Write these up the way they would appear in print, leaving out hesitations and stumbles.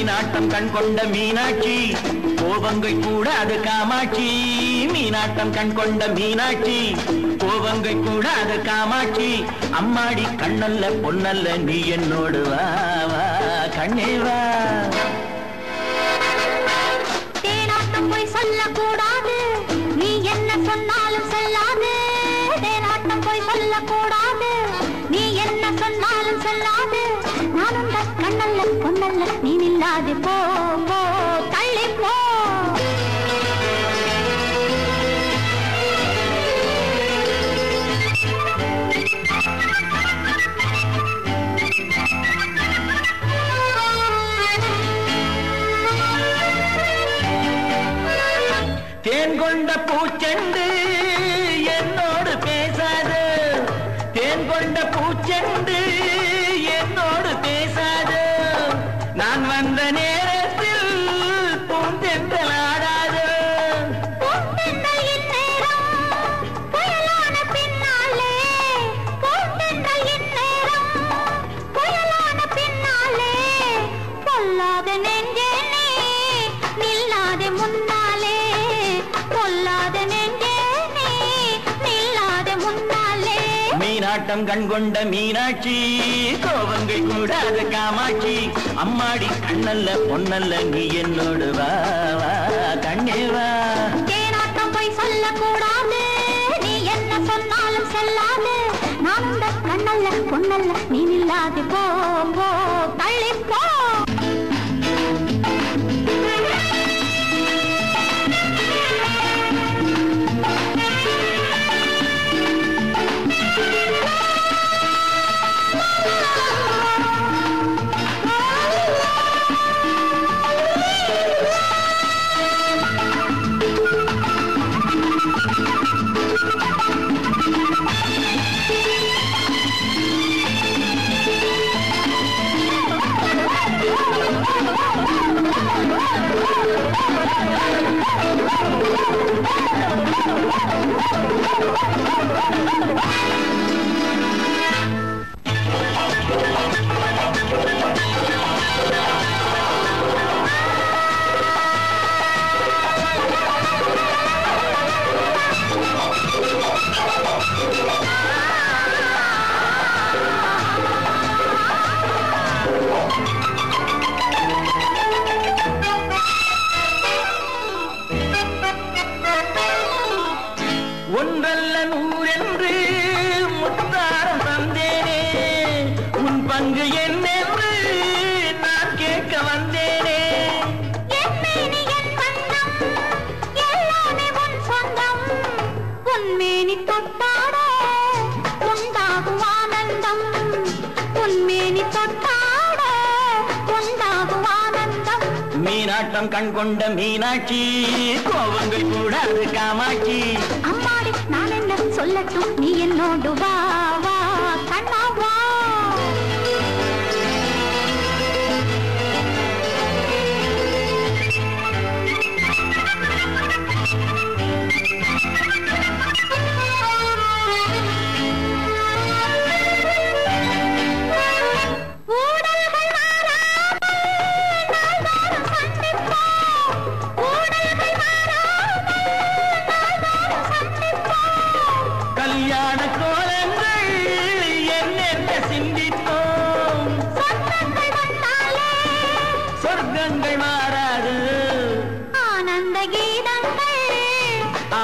மீனாட்டம் கண் கொண்ட மீனாட்சி கோபங்கை கூடாது காமாட்சி மீனாட்டம் கண் கொண்ட மீனாட்சி கோபங்கை கூடாது காமாட்சி அம்மாடி கண்ணல்ல பொன்னல்ல நீ என்னோடு வா வா கண்ணே வா தேனாட்டம் போய் சொல்லக்கூடாது நீ என்ன சொன்னாலும் செல்லாது தேனாட்டம் போய் சொல்லக்கூடாது நீ என்ன சொன்னாலும் செல்லாது நான் உந்த கண்ணல்ல பொன்னல்ல நீ நில்லாது போ போ தள்ளி போ தேன் கொண்ட பூச்செண்டு என்னோடு பேசாது தேன் கொண்ட பூச்செண்டு என்னோடு பேசாது நான் வந்த நேரத்தில் பூந்தென்றல் ஆடாது பூந்தென்றல் இந்நேரம் புயலான பின்னாலே பூந்தென்றல் இந்நேரம் புயலான பின்னாலே பொல்லாத நெஞ்சே நீ நில்லாதே முன்னாலே பொல்லாத நெஞ்சே நீ நில்லாதே முன்னாலே மீனாட்டம் கண் கொண்ட மீனாட்சி கோபங்கை கூடாது காமாட்சி அம்மாடி கண்ணல்ல பொன்னல்ல நீ என்னோடு வா வா கண்ணே வா தேனாட்டம் போய் சொல்லக்கூடாது நீ என்ன சொன்னாலும் செல்லாது நான் உந்த கண்ணல்ல பொன்னல்ல நீ நில்லாது போ போ தள்ளி போ ஒன்றல்ல நூறென்று முத்தாரம் தந்தேனே உன் பங்கு என்னென்று நான் கேட்க வந்தேனே என்மேனி என் வண்ணம் எல்லாமே உன் சொந்தம் உன்மேனி தொட்டாட உண்டாகும் ஆனந்தம் உன்மேனி தொட்டாட உண்டாகும் ஆனந்தம் மீனாட்டம் கண் கொண்ட மீனாட்சி கோபங்கை கூடாது காமாட்சி அம்மாடி நான் என்ன சொல்லட்டும் நீ என்னோடு வா வா கண்ணா வா ஊடல்கள் மாறாமல் நாள்தோறும் சந்திப்போம் ஊடல்கள் மாறாமல் நாள்தோறும் சந்திப்போம் கல்யாண கோலங்கள் என்னென்ன சிந்தித்தோம் சொந்தங்கள் வந்தாலே சொர்க்கங்கள் மாறாது ஆனந்த கீதங்கள்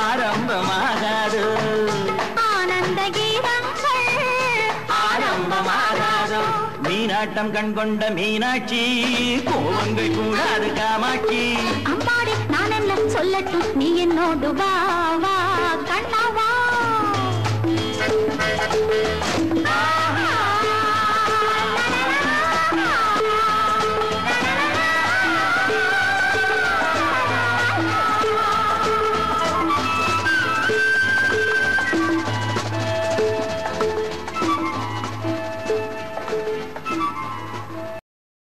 ஆரம்பமாகாது ஆனந்த கீதங்கள் ஆரம்பமாகாதோ மீனாட்டம் கண் கொண்ட மீனாட்சி கோபங்கை கூடாது காமாட்சி அம்மாடி நான் என்ன சொல்லட்டும் நீ என்னோடு வா வா கண்ணா வா